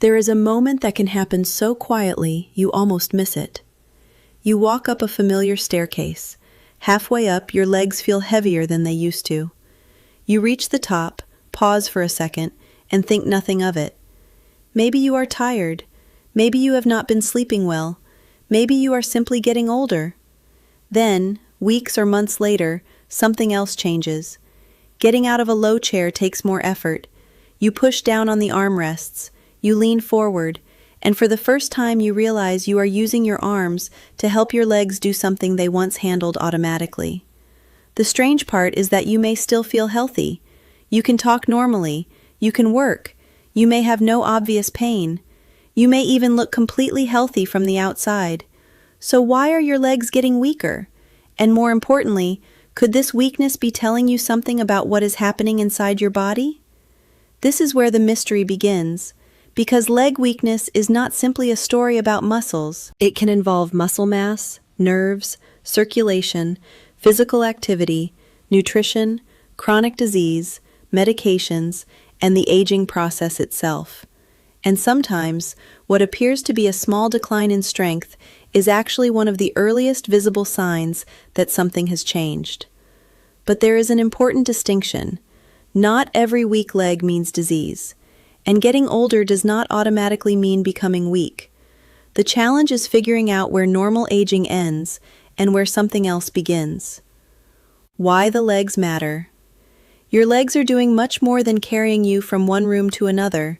There is a moment that can happen so quietly you almost miss it. You walk up a familiar staircase. Halfway up, your legs feel heavier than they used to. You reach the top, pause for a second, and think nothing of it. Maybe you are tired. Maybe you have not been sleeping well. Maybe you are simply getting older. Then, weeks or months later, something else changes. Getting out of a low chair takes more effort. You push down on the armrests. You lean forward, and for the first time you realize you are using your arms to help your legs do something they once handled automatically. The strange part is that you may still feel healthy. You can talk normally. You can work. You may have no obvious pain. You may even look completely healthy from the outside. So why are your legs getting weaker? And more importantly, could this weakness be telling you something about what is happening inside your body? This is where the mystery begins. Because leg weakness is not simply a story about muscles. It can involve muscle mass, nerves, circulation, physical activity, nutrition, chronic disease, medications, and the aging process itself. And sometimes, what appears to be a small decline in strength is actually one of the earliest visible signs that something has changed. But there is an important distinction. Not every weak leg means disease. And getting older does not automatically mean becoming weak. The challenge is figuring out where normal aging ends and where something else begins. Why the legs matter. Your legs are doing much more than carrying you from one room to another.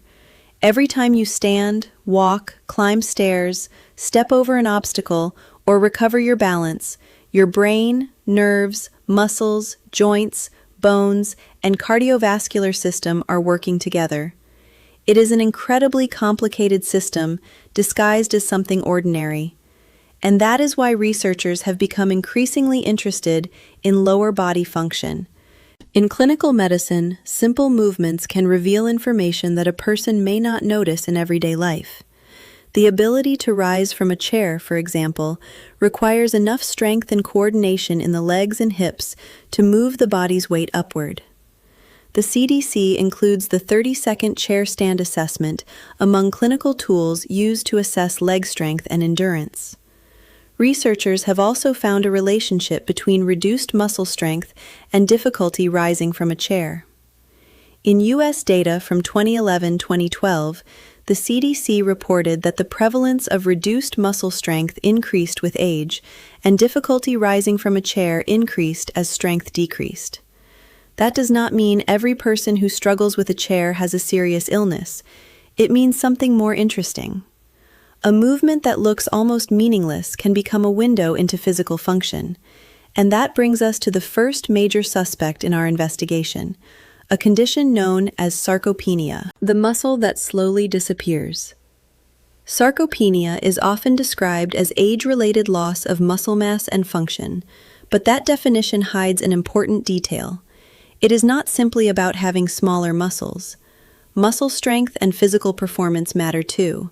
Every time you stand, walk, climb stairs, step over an obstacle, or recover your balance, your brain, nerves, muscles, joints, bones, and cardiovascular system are working together. It is an incredibly complicated system disguised as something ordinary. And that is why researchers have become increasingly interested in lower body function. In clinical medicine, simple movements can reveal information that a person may not notice in everyday life. The ability to rise from a chair, for example, requires enough strength and coordination in the legs and hips to move the body's weight upward. The CDC includes the 30-second chair stand assessment among clinical tools used to assess leg strength and endurance. Researchers have also found a relationship between reduced muscle strength and difficulty rising from a chair. In U.S. data from 2011-2012, the CDC reported that the prevalence of reduced muscle strength increased with age, and difficulty rising from a chair increased as strength decreased. That does not mean every person who struggles with a chair has a serious illness. It means something more interesting. A movement that looks almost meaningless can become a window into physical function. And that brings us to the first major suspect in our investigation, a condition known as sarcopenia, the muscle that slowly disappears. Sarcopenia is often described as age-related loss of muscle mass and function, but that definition hides an important detail. It is not simply about having smaller muscles. Muscle strength and physical performance matter too.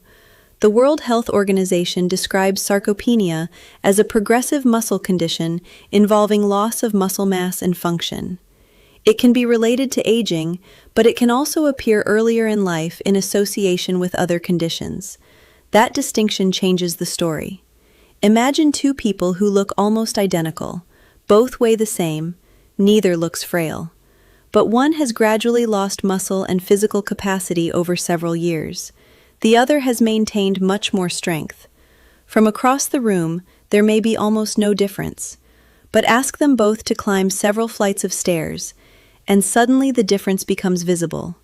The World Health Organization describes sarcopenia as a progressive muscle condition involving loss of muscle mass and function. It can be related to aging, but it can also appear earlier in life in association with other conditions. That distinction changes the story. Imagine two people who look almost identical. Both weigh the same. Neither looks frail. But one has gradually lost muscle and physical capacity over several years. The other has maintained much more strength. From across the room, there may be almost no difference. But ask them both to climb several flights of stairs, and suddenly the difference becomes visible.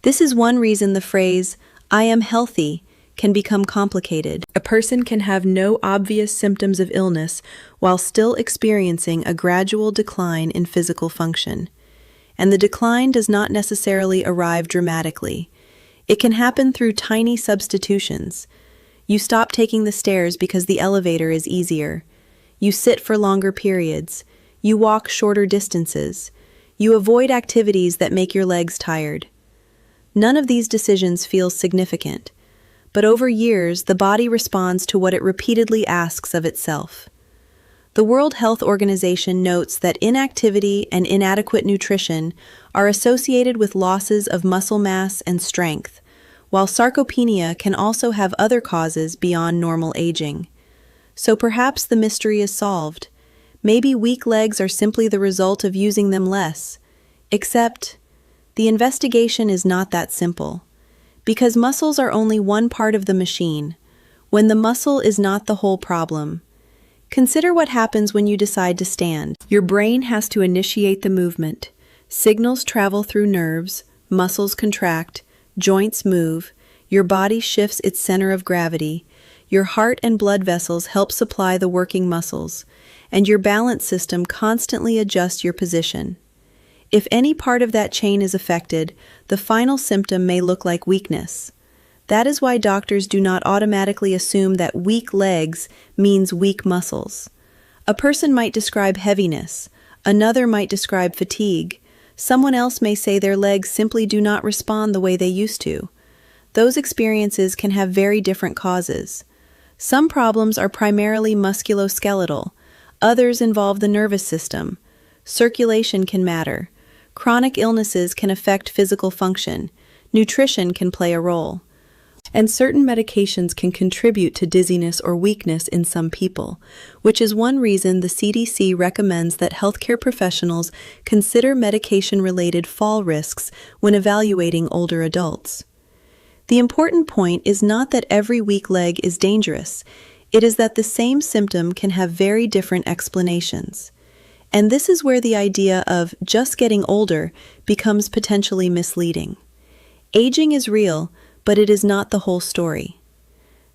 This is one reason the phrase, "I am healthy," can become complicated. A person can have no obvious symptoms of illness while still experiencing a gradual decline in physical function. And the decline does not necessarily arrive dramatically. It can happen through tiny substitutions. You stop taking the stairs because the elevator is easier. You sit for longer periods. You walk shorter distances. You avoid activities that make your legs tired. None of these decisions feels significant, but over years the body responds to what it repeatedly asks of itself. The World Health Organization notes that inactivity and inadequate nutrition are associated with losses of muscle mass and strength, while sarcopenia can also have other causes beyond normal aging. So perhaps the mystery is solved. Maybe weak legs are simply the result of using them less. Except, the investigation is not that simple. Because muscles are only one part of the machine, when the muscle is not the whole problem. Consider what happens when you decide to stand. Your brain has to initiate the movement. Signals travel through nerves, muscles contract, joints move, your body shifts its center of gravity, your heart and blood vessels help supply the working muscles, and your balance system constantly adjusts your position. If any part of that chain is affected, the final symptom may look like weakness. That is why doctors do not automatically assume that weak legs means weak muscles. A person might describe heaviness, another might describe fatigue, someone else may say their legs simply do not respond the way they used to. Those experiences can have very different causes. Some problems are primarily musculoskeletal, others involve the nervous system. Circulation can matter. Chronic illnesses can affect physical function. Nutrition can play a role. And certain medications can contribute to dizziness or weakness in some people, which is one reason the CDC recommends that healthcare professionals consider medication-related fall risks when evaluating older adults. The important point is not that every weak leg is dangerous, it is that the same symptom can have very different explanations. And this is where the idea of just getting older becomes potentially misleading. Aging is real, but it is not the whole story.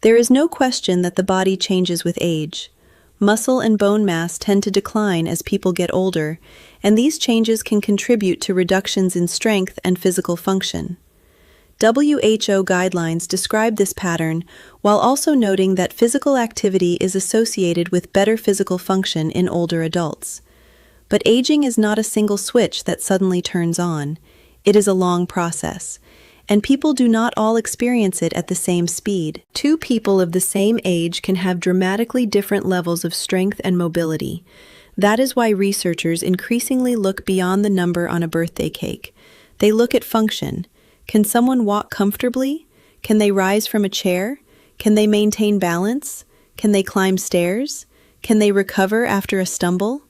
There is no question that the body changes with age. Muscle and bone mass tend to decline as people get older, and these changes can contribute to reductions in strength and physical function. WHO guidelines describe this pattern while also noting that physical activity is associated with better physical function in older adults. But aging is not a single switch that suddenly turns on. It is a long process, and people do not all experience it at the same speed. Two people of the same age can have dramatically different levels of strength and mobility. That is why researchers increasingly look beyond the number on a birthday cake. They look at function. Can someone walk comfortably? Can they rise from a chair? Can they maintain balance? Can they climb stairs? Can they recover after a stumble?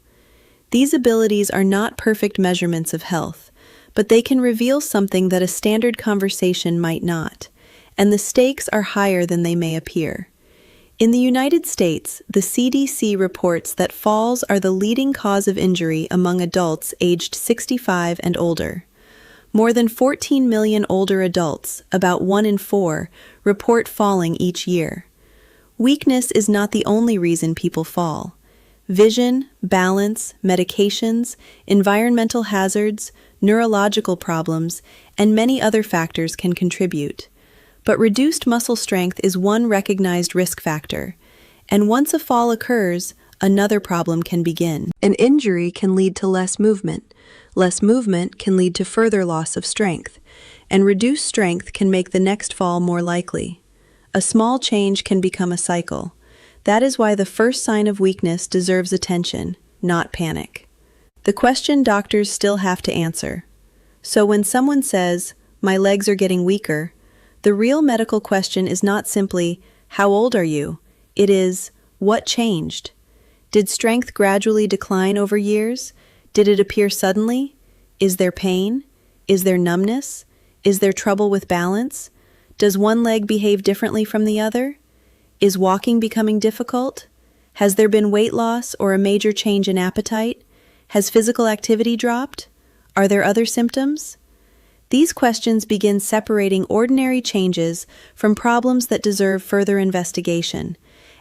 These abilities are not perfect measurements of health, but they can reveal something that a standard conversation might not, and the stakes are higher than they may appear. In the United States, the CDC reports that falls are the leading cause of injury among adults aged 65 and older. More than 14 million older adults, about 1 in 4, report falling each year. Weakness is not the only reason people fall. Vision, balance, medications, environmental hazards, neurological problems, and many other factors can contribute. But reduced muscle strength is one recognized risk factor, and once a fall occurs, another problem can begin. An injury can lead to less movement. Less movement can lead to further loss of strength, and reduced strength can make the next fall more likely. A small change can become a cycle. That is why the first sign of weakness deserves attention, not panic. The question doctors still have to answer. So when someone says, "My legs are getting weaker," the real medical question is not simply, "How old are you?" It is, "What changed?" Did strength gradually decline over years? Did it appear suddenly? Is there pain? Is there numbness? Is there trouble with balance? Does one leg behave differently from the other? Is walking becoming difficult? Has there been weight loss or a major change in appetite? Has physical activity dropped? Are there other symptoms? These questions begin separating ordinary changes from problems that deserve further investigation.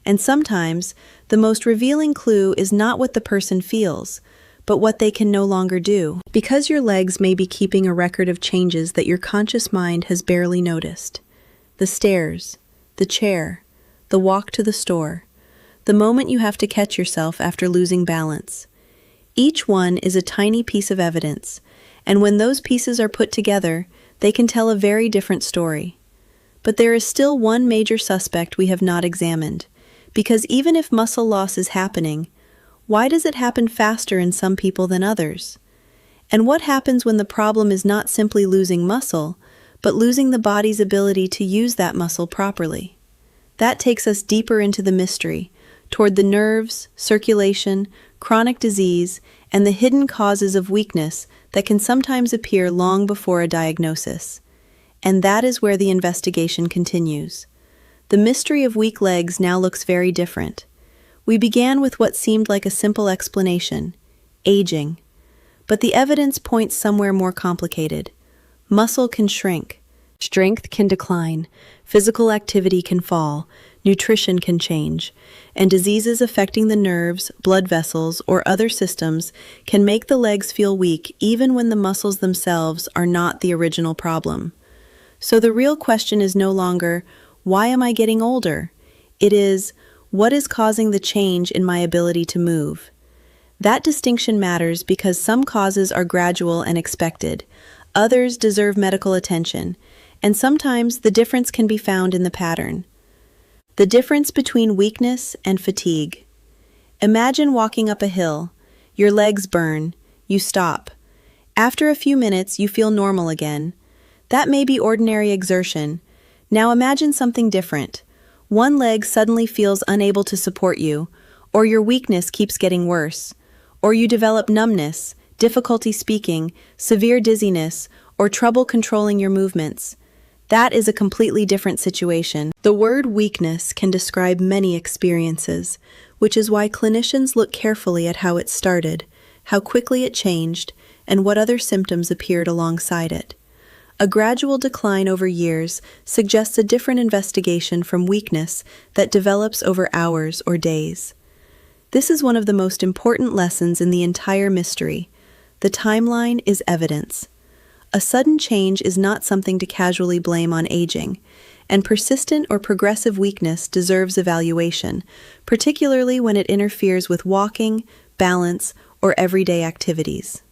And sometimes, the most revealing clue is not what the person feels, but what they can no longer do. Because your legs may be keeping a record of changes that your conscious mind has barely noticed. The stairs, the chair, the walk to the store, the moment you have to catch yourself after losing balance. Each one is a tiny piece of evidence, and when those pieces are put together, they can tell a very different story. But there is still one major suspect we have not examined, because even if muscle loss is happening, why does it happen faster in some people than others? And what happens when the problem is not simply losing muscle, but losing the body's ability to use that muscle properly. That takes us deeper into the mystery, toward the nerves, circulation, chronic disease, and the hidden causes of weakness that can sometimes appear long before a diagnosis. And that is where the investigation continues. The mystery of weak legs now looks very different. We began with what seemed like a simple explanation: aging. But the evidence points somewhere more complicated. Muscle can shrink, strength can decline, physical activity can fall, nutrition can change, and diseases affecting the nerves, blood vessels, or other systems can make the legs feel weak even when the muscles themselves are not the original problem. So the real question is no longer, why am I getting older? It is, what is causing the change in my ability to move? That distinction matters because some causes are gradual and expected, others deserve medical attention, and sometimes the difference can be found in the pattern. The difference between weakness and fatigue. Imagine walking up a hill. Your legs burn. You stop. After a few minutes, you feel normal again. That may be ordinary exertion. Now imagine something different. One leg suddenly feels unable to support you, or your weakness keeps getting worse, or you develop numbness, difficulty speaking, severe dizziness, or trouble controlling your movements. That is a completely different situation. The word weakness can describe many experiences, which is why clinicians look carefully at how it started, how quickly it changed, and what other symptoms appeared alongside it. A gradual decline over years suggests a different investigation from weakness that develops over hours or days. This is one of the most important lessons in the entire mystery. The timeline is evidence. A sudden change is not something to casually blame on aging, and persistent or progressive weakness deserves evaluation, particularly when it interferes with walking, balance, or everyday activities.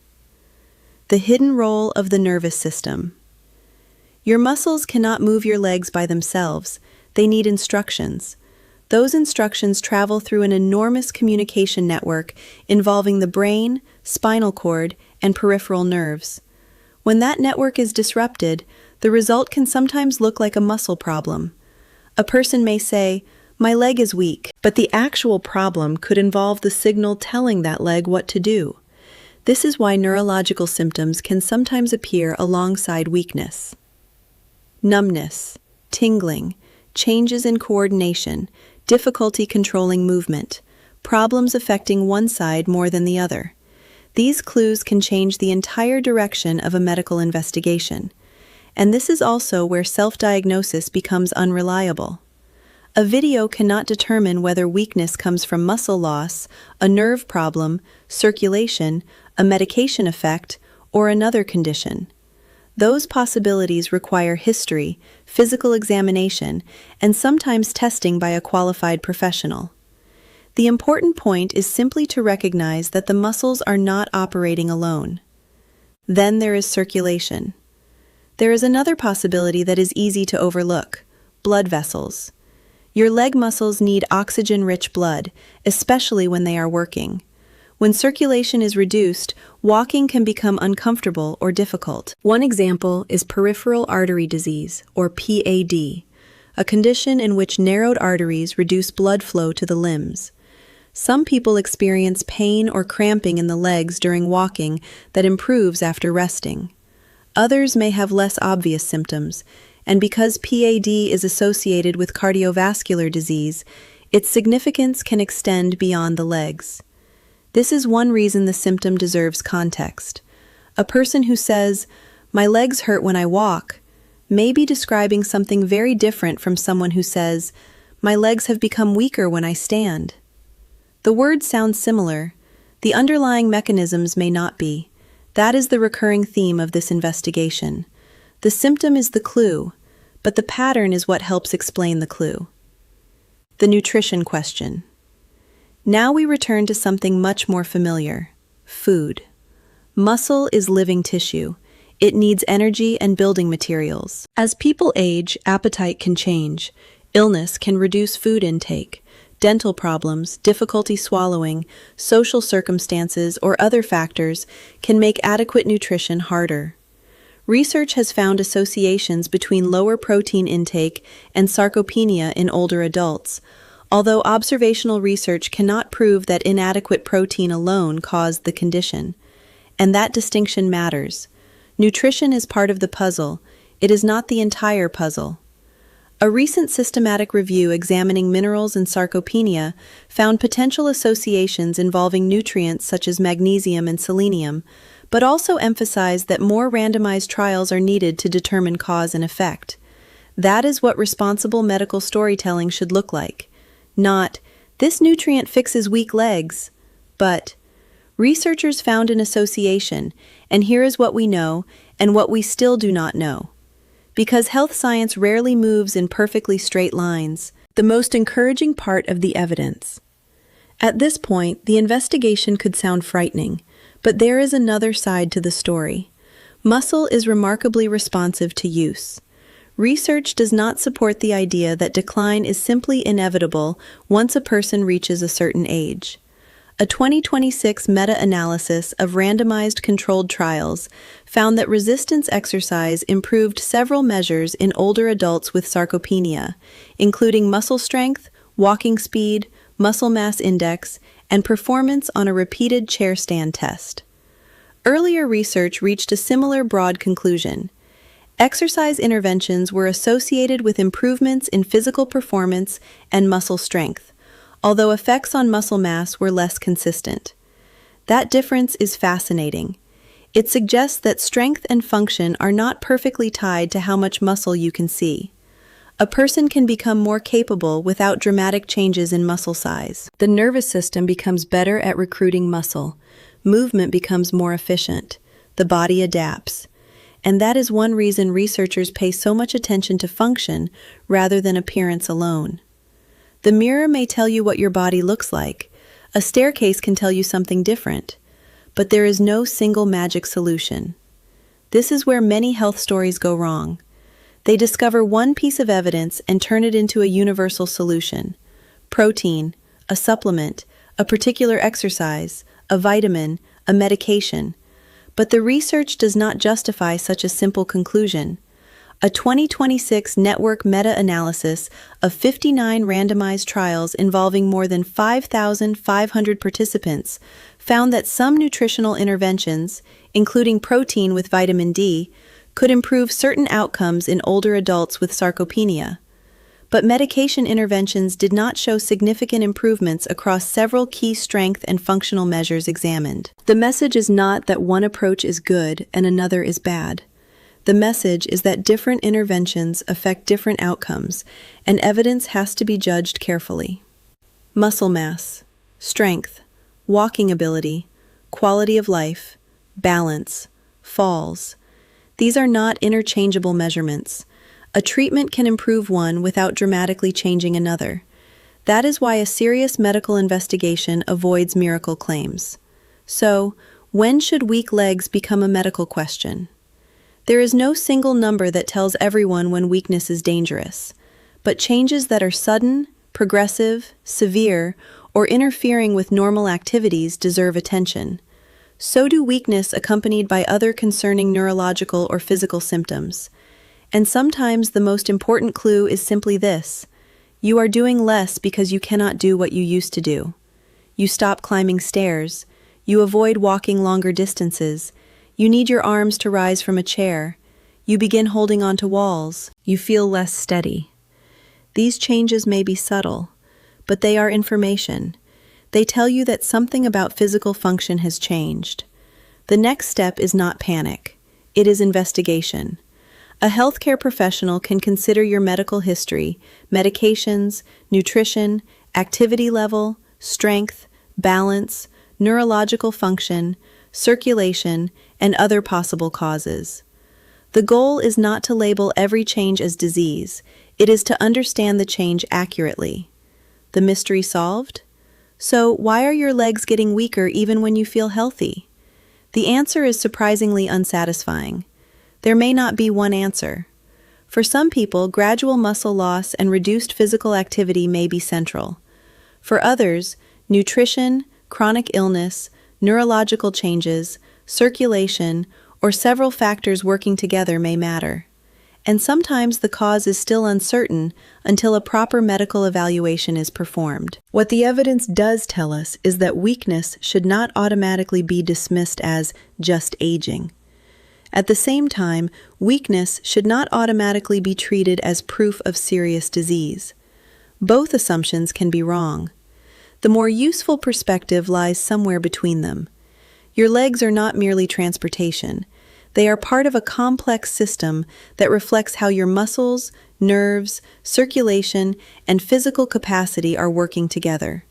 The hidden role of the nervous system. Your muscles cannot move your legs by themselves. They need instructions. Those instructions travel through an enormous communication network involving the brain, spinal cord, and peripheral nerves. When that network is disrupted, the result can sometimes look like a muscle problem. A person may say, "My leg is weak," but the actual problem could involve the signal telling that leg what to do. This is why neurological symptoms can sometimes appear alongside weakness. Numbness, tingling, changes in coordination, difficulty controlling movement, problems affecting one side more than the other. These clues can change the entire direction of a medical investigation. And this is also where self-diagnosis becomes unreliable. A video cannot determine whether weakness comes from muscle loss, a nerve problem, circulation, a medication effect, or another condition. Those possibilities require history, physical examination, and sometimes testing by a qualified professional. The important point is simply to recognize that the muscles are not operating alone. Then there is circulation. There is another possibility that is easy to overlook: blood vessels. Your leg muscles need oxygen-rich blood, especially when they are working. When circulation is reduced, walking can become uncomfortable or difficult. One example is peripheral artery disease, or PAD, a condition in which narrowed arteries reduce blood flow to the limbs. Some people experience pain or cramping in the legs during walking that improves after resting. Others may have less obvious symptoms, and because PAD is associated with cardiovascular disease, its significance can extend beyond the legs. This is one reason the symptom deserves context. A person who says, "My legs hurt when I walk," may be describing something very different from someone who says, "My legs have become weaker when I stand." The words sound similar. The underlying mechanisms may not be. That is the recurring theme of this investigation. The symptom is the clue, but the pattern is what helps explain the clue. The nutrition question. Now we return to something much more familiar: food. Muscle is living tissue. It needs energy and building materials. As people age, appetite can change. Illness can reduce food intake. Dental problems, difficulty swallowing, social circumstances, or other factors can make adequate nutrition harder. Research has found associations between lower protein intake and sarcopenia in older adults, although observational research cannot prove that inadequate protein alone caused the condition. And that distinction matters. Nutrition is part of the puzzle. It is not the entire puzzle. A recent systematic review examining minerals and sarcopenia found potential associations involving nutrients such as magnesium and selenium, but also emphasized that more randomized trials are needed to determine cause and effect. That is what responsible medical storytelling should look like. Not, this nutrient fixes weak legs, but researchers found an association, and here is what we know and what we still do not know. Because health science rarely moves in perfectly straight lines, the most encouraging part of the evidence. At this point, the investigation could sound frightening, but there is another side to the story. Muscle is remarkably responsive to use. Research does not support the idea that decline is simply inevitable once a person reaches a certain age. A 2026 meta-analysis of randomized controlled trials found that resistance exercise improved several measures in older adults with sarcopenia, including muscle strength, walking speed, muscle mass index, and performance on a repeated chair stand test. Earlier research reached a similar broad conclusion. Exercise interventions were associated with improvements in physical performance and muscle strength, although effects on muscle mass were less consistent. That difference is fascinating. It suggests that strength and function are not perfectly tied to how much muscle you can see. A person can become more capable without dramatic changes in muscle size. The nervous system becomes better at recruiting muscle. Movement becomes more efficient. The body adapts. And that is one reason researchers pay so much attention to function rather than appearance alone. The mirror may tell you what your body looks like. A staircase can tell you something different. But there is no single magic solution. This is where many health stories go wrong. They discover one piece of evidence and turn it into a universal solution. Protein, a supplement, a particular exercise, a vitamin, a medication. But the research does not justify such a simple conclusion. A 2026 network meta-analysis of 59 randomized trials involving more than 5,500 participants found that some nutritional interventions, including protein with vitamin D, could improve certain outcomes in older adults with sarcopenia. But medication interventions did not show significant improvements across several key strength and functional measures examined. The message is not that one approach is good and another is bad. The message is that different interventions affect different outcomes, and evidence has to be judged carefully. Muscle mass, strength, walking ability, quality of life, balance, falls. These are not interchangeable measurements. A treatment can improve one without dramatically changing another. That is why a serious medical investigation avoids miracle claims. So, when should weak legs become a medical question? There is no single number that tells everyone when weakness is dangerous, but changes that are sudden, progressive, severe, or interfering with normal activities deserve attention. So do weakness accompanied by other concerning neurological or physical symptoms. And sometimes the most important clue is simply this: you are doing less because you cannot do what you used to do. You stop climbing stairs. You avoid walking longer distances. You need your arms to rise from a chair. You begin holding onto walls. You feel less steady. These changes may be subtle, but they are information. They tell you that something about physical function has changed. The next step is not panic. It is investigation. A healthcare professional can consider your medical history, medications, nutrition, activity level, strength, balance, neurological function, circulation, and other possible causes. The goal is not to label every change as disease. It is to understand the change accurately. The mystery solved? So, why are your legs getting weaker even when you feel healthy? The answer is surprisingly unsatisfying. There may not be one answer. For some people, gradual muscle loss and reduced physical activity may be central. For others, nutrition, chronic illness, neurological changes, circulation, or several factors working together may matter. And sometimes the cause is still uncertain until a proper medical evaluation is performed. What the evidence does tell us is that weakness should not automatically be dismissed as just aging. At the same time, weakness should not automatically be treated as proof of serious disease. Both assumptions can be wrong. The more useful perspective lies somewhere between them. Your legs are not merely transportation. They are part of a complex system that reflects how your muscles, nerves, circulation, and physical capacity are working together.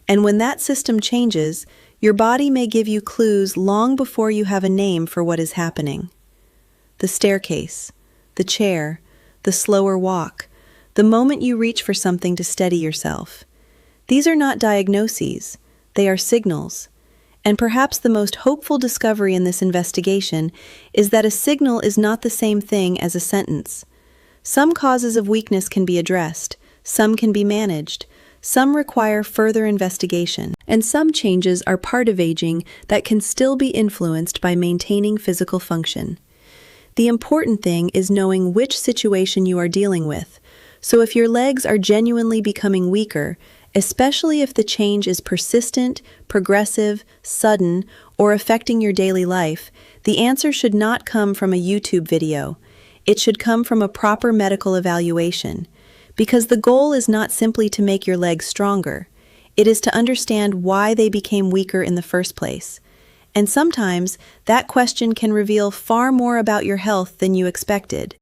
And when that system changes, your body may give you clues long before you have a name for what is happening. The staircase, the chair, the slower walk, the moment you reach for something to steady yourself. These are not diagnoses, they are signals. And perhaps the most hopeful discovery in this investigation is that a signal is not the same thing as a sentence. Some causes of weakness can be addressed, some can be managed, some require further investigation, and some changes are part of aging that can still be influenced by maintaining physical function. The important thing is knowing which situation you are dealing with. So if your legs are genuinely becoming weaker, especially if the change is persistent, progressive, sudden, or affecting your daily life, the answer should not come from a YouTube video. It should come from a proper medical evaluation. Because the goal is not simply to make your legs stronger. It is to understand why they became weaker in the first place. And sometimes, that question can reveal far more about your health than you expected.